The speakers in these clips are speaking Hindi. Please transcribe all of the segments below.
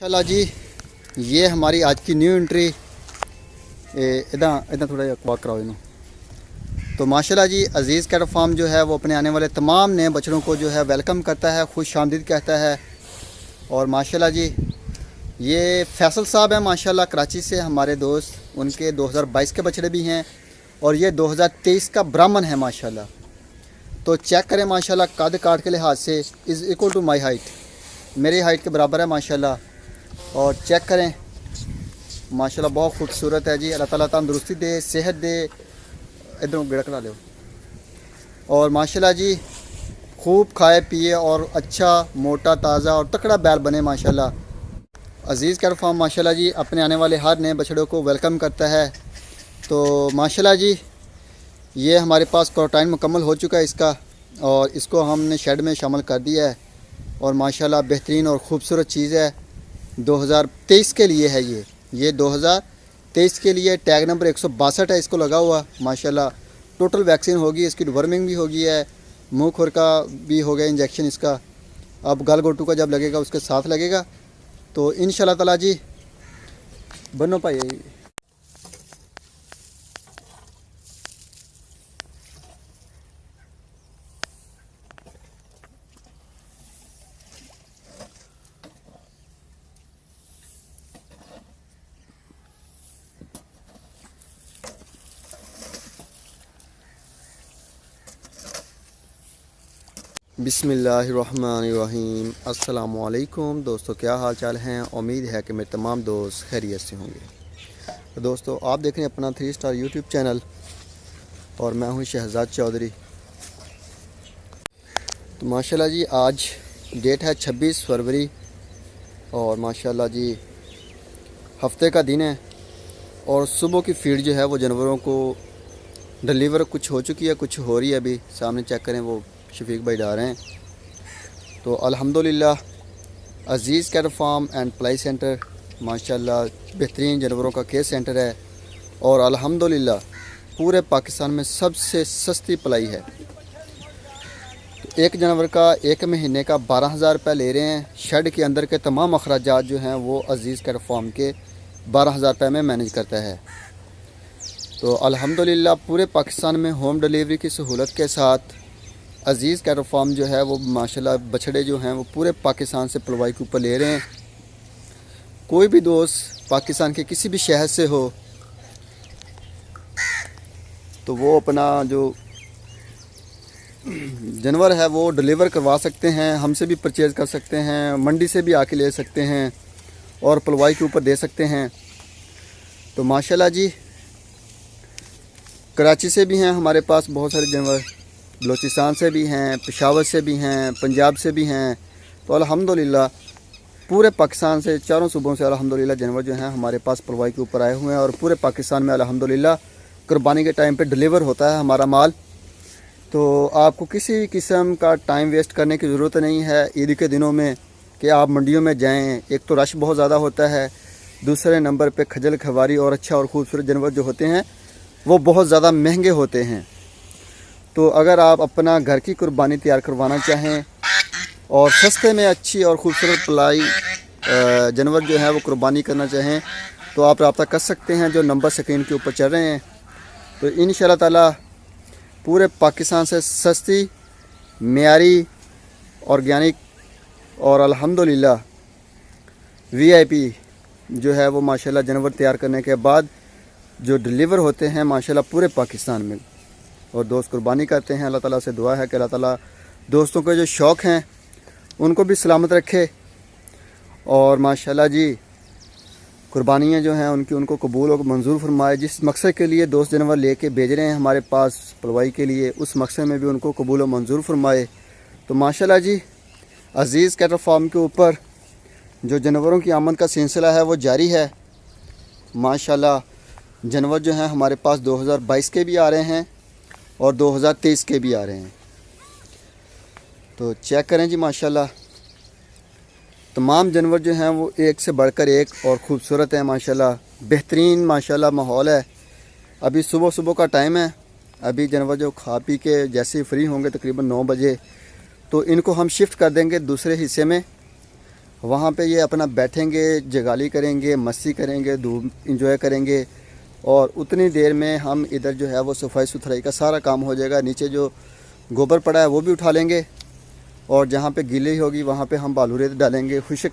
माशाल्लाह जी, ये हमारी आज की न्यू एंट्री। इदा इदा थोड़ा वॉक कराओ इन्हों। तो माशाल्लाह जी, अज़ीज़ कैट फार्म जो है वो अपने आने वाले तमाम नए बछड़ों को जो है वेलकम करता है, खुश आमदीद कहता है। और माशाल्लाह जी, ये फैसल साहब हैं माशाल्लाह, कराची से हमारे दोस्त। उनके 2022 के बछड़े भी हैं और ये 2023 का ब्राह्मण है माशाल्लाह। तो चेक करें माशाल्लाह, कद काट के लिहाज से is equal to my height, मेरी हाइट के बराबर है माशाल्लाह। और चेक करें माशाल्लाह, बहुत खूबसूरत है जी। अल्लाह ताला तंदुरुस्ती दे, सेहत दे। इधरों गिड़क ला लो। और माशाल्लाह जी, खूब खाए पिए और अच्छा मोटा ताज़ा और तकड़ा बैल बने माशाल्लाह। अज़ीज़ कैट फार्म माशाल्लाह जी अपने आने वाले हर नए बछड़ों को वेलकम करता है। तो माशाल्लाह जी, ये हमारे पास क्वारंटाइन मुकम्मल हो चुका है इसका, और इसको हमने शेड में शामिल कर दिया है। और माशाल्लाह बेहतरीन और ख़ूबसूरत चीज़ है। 2023 के लिए है ये 2023 के लिए। टैग नंबर 162 है इसको लगा हुआ माशाल्लाह। टोटल वैक्सीन होगी इसकी, डिवर्मिंग भी होगी है, मुँह खुर का भी हो गया इंजेक्शन इसका। अब गल गोटू का जब लगेगा उसके साथ लगेगा। तो इंशाल्लाह ताला जी बनो भाई। बिस्मिल्लाहिर्रहमानिर्रहीम। अस्सलामुअलैकुम दोस्तों, क्या हाल चाल हैं। उम्मीद है कि मेरे तमाम दोस्त खैरियत से होंगे। तो दोस्तों, आप देख रहे हैं अपना 3 स्टार यूट्यूब चैनल और मैं हूं शहजाद चौधरी। तो माशाल्लाह जी, आज डेट है 26 फरवरी और माशाल्लाह जी हफ्ते का दिन है। और सुबह की फीड जो है वो जानवरों को डिलीवर कुछ हो चुकी है, कुछ हो रही है। अभी सामने चेक करें, वो शफीक भाई डाल रहे हैं। तो अल्हम्दुलिल्लाह अज़ीज़ कैट फार्म एंड पलाई सेंटर माशाल्लाह बेहतरीन जानवरों का केयर सेंटर है। और अल्हम्दुलिल्लाह पूरे पाकिस्तान में सबसे सस्ती पलाई है। तो एक जानवर का एक महीने का 12,000 रुपये ले रहे हैं। शेड के अंदर के तमाम अखराजात जो हैं वो अज़ीज़ कैट फार्म के 12,000 रुपये में मैनेज करता है। तो अल्हम्दुलिल्लाह पूरे पाकिस्तान में होम डिलीवरी की सहूलत के साथ अज़ीज़ कैट फार्म जो है वो माशाल्लाह बछड़े जो हैं वो पूरे पाकिस्तान से पलवाई के ऊपर ले रहे हैं। कोई भी दोस्त पाकिस्तान के किसी भी शहर से हो तो वो अपना जो जानवर है वो डिलीवर करवा सकते हैं, हमसे भी परचेज़ कर सकते हैं, मंडी से भी आके ले सकते हैं और पलवाई के ऊपर दे सकते हैं। तो माशाल्लाह जी, कराची से भी हैं हमारे पास बहुत सारे जानवर, बलूचिस्तान से भी हैं, पेशावर से भी हैं, पंजाब से भी हैं। तो अल्हम्दुलिल्लाह पूरे पाकिस्तान से, चारों सूबों से अल्हम्दुलिल्लाह जानवर जो हैं हमारे पास पलवाई के ऊपर आए हुए हैं। और पूरे पाकिस्तान में अल्हम्दुलिल्लाह कुर्बानी के टाइम पे डिलीवर होता है हमारा माल। तो आपको किसी किस्म का टाइम वेस्ट करने की ज़रूरत नहीं है ईद के दिनों में कि आप मंडियों में जाएँ। एक तो रश बहुत ज़्यादा होता है, दूसरे नंबर पर खजल खवारी और अच्छा और ख़ूबसूरत जानवर जो होते हैं वो बहुत ज़्यादा महंगे होते हैं। तो अगर आप अपना घर की कुर्बानी तैयार करवाना चाहें और सस्ते में अच्छी और ख़ूबसूरत पलाई जानवर जो है वो कुर्बानी करना चाहें तो आप रब्ता कर सकते हैं जो नंबर स्क्रीन के ऊपर चल रहे हैं। तो इंशाल्लाह ताला पूरे पाकिस्तान से सस्ती, मेयारी, ऑर्गेनिक और अल्हम्दुलिल्लाह वीआईपी जो है वो माशाल्लाह जानवर तैयार करने के बाद जो डिलीवर होते हैं माशाल्लाह पूरे पाकिस्तान में। और दोस्त कुर्बानी करते हैं। अल्लाह ताला से दुआ है कि अल्लाह ताला दोस्तों के जो शौक़ हैं उनको भी सलामत रखे। और माशाल्लाह जी कुर्बानियाँ जो हैं उनको कबूल और मंजूर फरमाए। जिस मकसद के लिए दोस्त जानवर लेके भेज रहे हैं हमारे पास पलवाई के लिए, उस मकसद में भी उनको कबूल और मंजूर फरमाए। तो माशाल्लाह जी अज़ीज़ कैट फार्म के ऊपर जो जानवरों की आमद का सिलसिला है वो जारी है। माशाल्लाह जानवर जो हैं हमारे पास 2022 के भी आ रहे हैं और 2023 के भी आ रहे हैं। तो चेक करें जी, माशाल्लाह तमाम जानवर जो हैं वो एक से बढ़कर एक और ख़ूबसूरत हैं माशाल्लाह। बेहतरीन माशाल्लाह माहौल है। अभी सुबह सुबह का टाइम है। अभी जानवर जो खा पी के जैसे ही फ्री होंगे तकरीबन 9 बजे तो इनको हम शिफ्ट कर देंगे दूसरे हिस्से में। वहाँ पे ये अपना बैठेंगे, जगाली करेंगे, मस्ती करेंगे, धूप इंजॉय करेंगे। और उतनी देर में हम इधर जो है वो सफाई सुथराई का सारा काम हो जाएगा। नीचे जो गोबर पड़ा है वो भी उठा लेंगे, और जहाँ पे गीली होगी वहाँ पे हम बालू रेत डालेंगे खुश्क,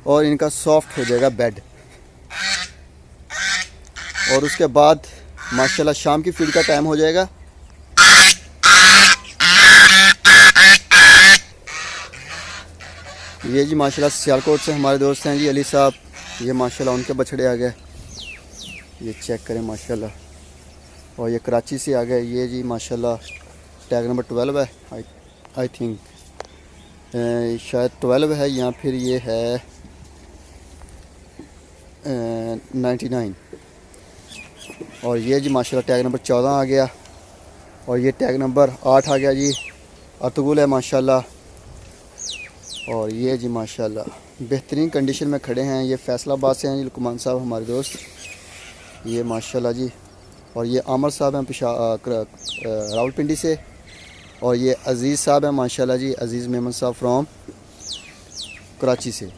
और इनका सॉफ्ट हो जाएगा बेड। और उसके बाद माशाल्लाह शाम की फीड का टाइम हो जाएगा। ये जी माशाल्लाह सियालकोट से हमारे दोस्त हैं जी अली साहब, ये माशाल्लाह उनके बछड़े आ गए, ये चेक करें माशाल्लाह। और ये कराची से आ गए, ये जी माशाल्लाह टैग नंबर 12 है, आई थिंक शायद 12 है, या फिर ये है 99। और ये जी माशाल्लाह टैग नंबर 14 आ गया, और ये टैग नंबर 8 आ गया जी, अतगुल है माशाल्लाह। और ये जी माशाल्लाह बेहतरीन कंडीशन में खड़े हैं। ये फैसलाबाद से हैं जी लुकमान साहब हमारे दोस्त, ये माशाल्लाह जी। और ये आमर साहब हैं रावलपिंडी से। और ये अज़ीज़ साहब हैं माशाल्लाह जी, अज़ीज़ मेमन साहब फ्रॉम कराची से।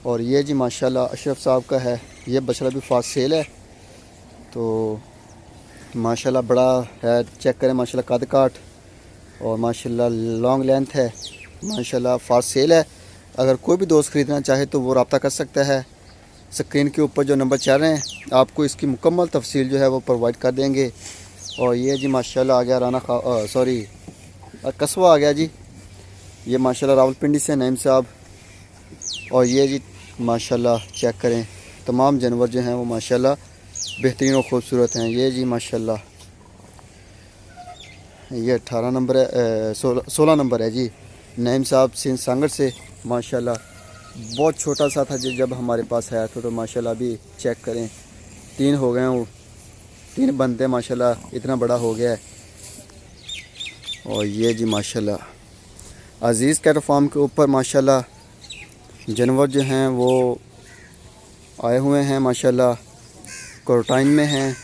और ये जी माशाल्लाह अशरफ साहब का है, ये बछड़ा भी फास्ट सेल है, तो माशाल्लाह बड़ा है, चेक करें माशाल्लाह कद काट, और माशाल्लाह लॉन्ग लेंथ है, माशाल्लाह फास्ट सेल है। अगर कोई भी दोस्त ख़रीदना चाहे तो वो रब्ता कर सकता है। स्क्रीन के ऊपर जो नंबर चल रहे हैं आपको इसकी मुकम्मल तफसील जो है वो प्रोवाइड कर देंगे। और ये जी माशाल्लाह आ गया कस्बा आ गया जी, ये माशाल्लाह रावलपिंडी से नईम साहब। और ये जी माशाल्लाह चेक करें तमाम जानवर जो हैं वो माशाल्लाह बेहतरीन और ख़ूबसूरत हैं। ये जी माशाल्लाह ये 18 नंबर है, 16 नंबर है जी, नईम साहब सिंध सांगड़ से माशाल्लाह। बहुत छोटा सा था जब हमारे पास आया था, तो माशाल्लाह अभी चेक करें 3 हो गए हैं, वो 3 बनते माशाल्लाह इतना बड़ा हो गया है। और ये जी माशाल्लाह अज़ीज़ कैट फार्म के ऊपर माशाल्लाह जानवर जो हैं वो आए हुए हैं माशाल्लाह, क्वारंटाइन में हैं।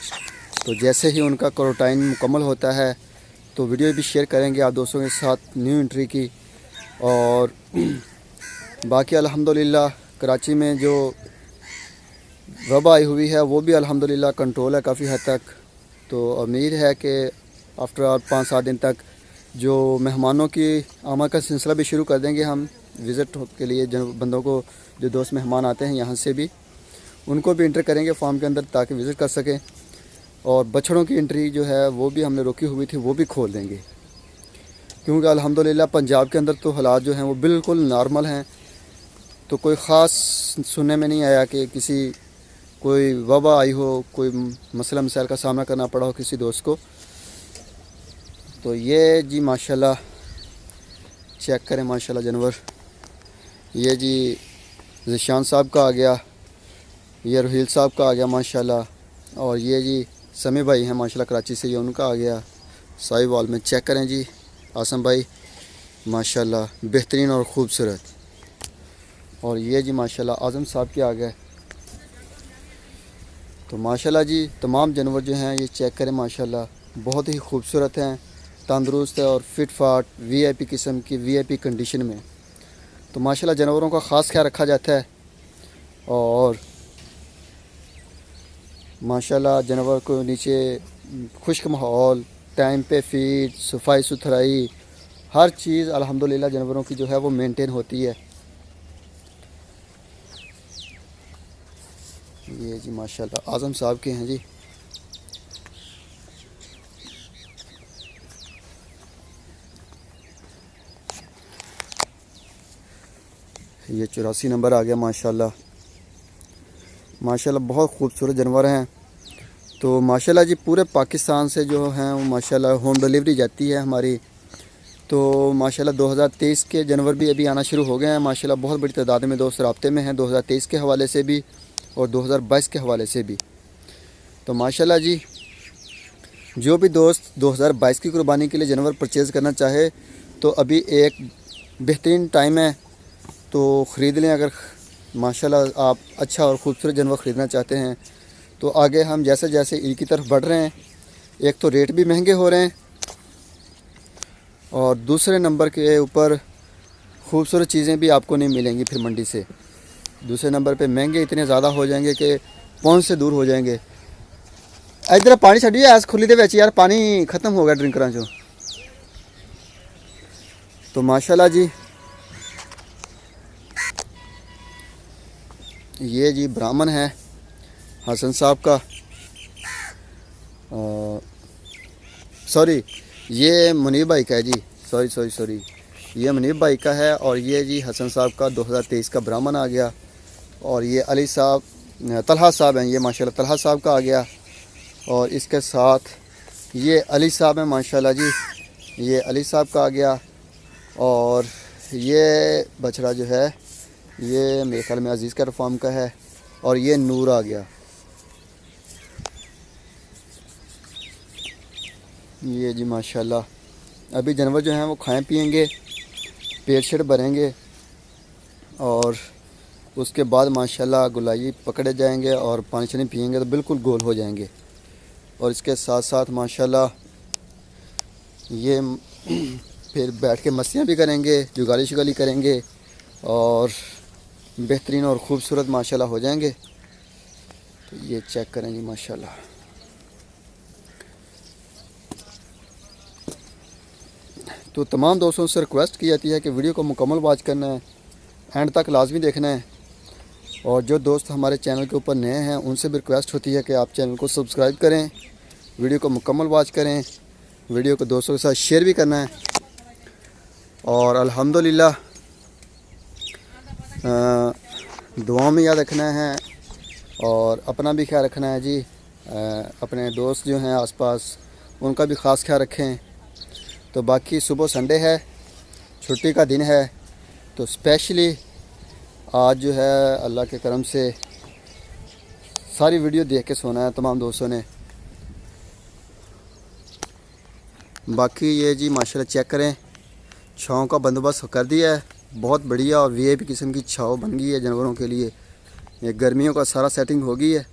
तो जैसे ही उनका क्वारंटाइन मुकम्मल होता है तो वीडियो भी शेयर करेंगे आप दोस्तों के साथ न्यू एंट्री की। और बाकी अल्हम्दुलिल्लाह कराची में जो वबा आई हुई है वो भी अल्हम्दुलिल्लाह कंट्रोल है काफ़ी हद तक। तो उम्मीद है कि आफ्टर 5-7 दिन तक जो मेहमानों की आमद का सिलसिला भी शुरू कर देंगे हम विज़िट के लिए। जो बंदों को जो दोस्त मेहमान आते हैं यहाँ से भी उनको भी इंटर करेंगे फार्म के अंदर ताकि विज़िट कर सकें। और बछड़ों की एंट्री जो है वो भी हमने रोकी हुई थी, वो भी खोल देंगे, क्योंकि अल्हम्दुलिल्लाह पंजाब के अंदर तो हालात जो हैं वो बिल्कुल नॉर्मल हैं। तो कोई ख़ास सुनने में नहीं आया कि कोई वबा आई हो, कोई मसला मसाइल का सामना करना पड़ा हो किसी दोस्त को। तो ये जी माशाल्लाह चेक करें माशाल्लाह जानवर, ये जी ज़िशान साहब का आ गया, ये रोहिल साहब का आ गया माशाल्लाह। और ये जी समी भाई हैं माशाल्लाह कराची से, ये उनका आ गया साहिवाल में। चेक करें जी आसम भाई माशाल्लाह बेहतरीन और ख़ूबसूरत। और ये जी माशाल्लाह आज़म साहब के आ गए। तो माशाल्लाह जी तमाम जानवर जो हैं ये चेक करें माशाल्लाह बहुत ही खूबसूरत हैं, तंदुरुस्त है और फिट फाट वीआईपी किस्म की वीआईपी कंडीशन में। तो माशाल्लाह जानवरों का ख़ास ख्याल रखा जाता है। और माशाल्लाह जानवर को नीचे खुश्क माहौल, टाइम पे फीड, सफाई सुथराई, हर चीज़ अल्हम्दुलिल्लाह जानवरों की जो है वो मेंटेन होती है। ये जी माशाल्लाह आज़म साहब के हैं जी। ये 84 नंबर आ गया माशाल्लाह। माशाल्लाह बहुत खूबसूरत जानवर हैं। तो माशाल्लाह जी पूरे पाकिस्तान से जो हैं वो माशाल्लाह होम डिलीवरी जाती है हमारी। तो माशाल्लाह 2023 के जानवर भी अभी आना शुरू हो गए हैं माशाल्लाह। बहुत बड़ी तादाद में दोस्त राब्ते में हैं 2023 के हवाले से भी और 2022 के हवाले से भी। तो माशाल्लाह जी जो भी दोस्त 2022 की कुर्बानी के लिए जानवर परचेज़ करना चाहे तो अभी एक बेहतरीन टाइम है, तो ख़रीद लें। अगर माशाल्लाह आप अच्छा और ख़ूबसूरत जानवर ख़रीदना चाहते हैं तो आगे हम जैसे जैसे ईद की तरफ बढ़ रहे हैं, एक तो रेट भी महंगे हो रहे हैं और दूसरे नंबर के ऊपर खूबसूरत चीज़ें भी आपको नहीं मिलेंगी फिर मंडी से। दूसरे नंबर पे महंगे इतने ज़्यादा हो जाएंगे कि पहुंच से दूर हो जाएंगे। इधर पानी छड़िए ऐस खुली दे विच यार, पानी ख़त्म हो गया ड्रिंकरां चो। तो माशाल्लाह जी ये जी ब्राह्मण है हसन साहब का, सॉरी ये मुनीब भाई का है जी, सॉरी ये मुनीब भाई का है। और ये जी हसन साहब का 2023 का ब्राह्मण आ गया। और ये अली साहब तलहा साहब हैं, ये माशाल्लाह तलहा साहब का आ गया। और इसके साथ ये अली साहब हैं माशाल्लाह जी, ये अली साहब का आ गया। और ये बछड़ा जो है ये मेरे ख्याल में अजीज़ का फार्म का है। और ये नूर आ गया। ये जी माशाल्लाह अभी जानवर जो हैं वो खाएं पिएंगे, पेट शेट भरेंगे और उसके बाद माशाल्लाह गुलाई पकड़े जाएंगे और पानी शानी पिएंगे तो बिल्कुल गोल हो जाएंगे। और इसके साथ साथ माशाल्लाह ये फिर बैठ के मस्तियाँ भी करेंगे, जुगाली शुगाली करेंगे और बेहतरीन और ख़ूबसूरत माशाल्लाह हो जाएंगे। तो ये चेक करें जी माशाल्लाह। तो तमाम दोस्तों से रिक्वेस्ट की जाती है कि वीडियो को मुकम्मल वॉच करना है, एंड तक लाजमी देखना है। और जो दोस्त हमारे चैनल के ऊपर नए हैं उनसे भी रिक्वेस्ट होती है कि आप चैनल को सब्सक्राइब करें, वीडियो को मुकम्मल वॉच करें, वीडियो को दोस्तों के साथ शेयर भी करना है। और अल्हम्दुलिल्लाह दुआओं में याद रखना है और अपना भी ख्याल रखना है जी। अपने दोस्त जो हैं आसपास उनका भी ख़ास ख्याल रखें। तो बाकी सुबह संडे है, छुट्टी का दिन है, तो स्पेशली आज जो है अल्लाह के करम से सारी वीडियो देख के सोना है तमाम दोस्तों ने। बाकी ये जी माशाल्लाह चेक करें, छाँव का बंदोबस्त कर दिया है, बहुत बढ़िया और वीआईपी किस्म की छाँव बन गई है जानवरों के लिए। ये गर्मियों का सारा सेटिंग हो गई है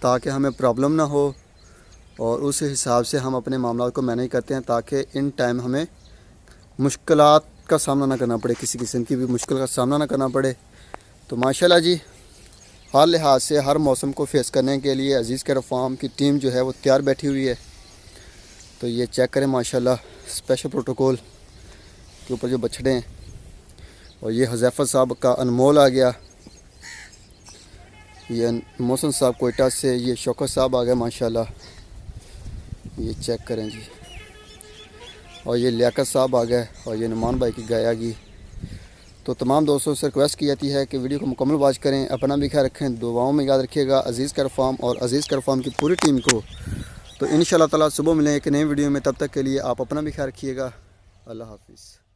ताकि हमें प्रॉब्लम ना हो और उस हिसाब से हम अपने मामलों को मैनेज करते हैं ताकि इन टाइम हमें मुश्किलात का सामना ना करना पड़े, किसी किस्म की भी मुश्किल का सामना ना करना पड़े। तो माशाल्लाह जी हर लिहाज से हर मौसम को फेस करने के लिए अजीज़ केयर फार्म की टीम जो है वो तैयार बैठी हुई है। तो ये चेक करें माशाल्लाह स्पेशल प्रोटोकॉल के ऊपर जो बछड़े हैं। और ये हुज़ैफा साहब का अनमोल आ गया, ये मोहसिन साहब कोयटा से, ये शौकत साहब आ गए माशाल्लाह, ये चेक करें जी। और ये लियाकत साहब आ गए और ये नुमान भाई की गाय आ गई। तो तमाम दोस्तों से रिक्वेस्ट की जाती है कि वीडियो को मुकम्मल वॉच करें, अपना भी ख्याल रखें, दुआओं में याद रखिएगा अजीज़ केयर फार्म और अजीज़ केयर फार्म की पूरी टीम को। तो इंशाअल्लाह ताला सुबह मिलें एक नई वीडियो में, तब तक के लिए आप अपना भी ख्याल रखिएगा। अल्लाह हाफिज़।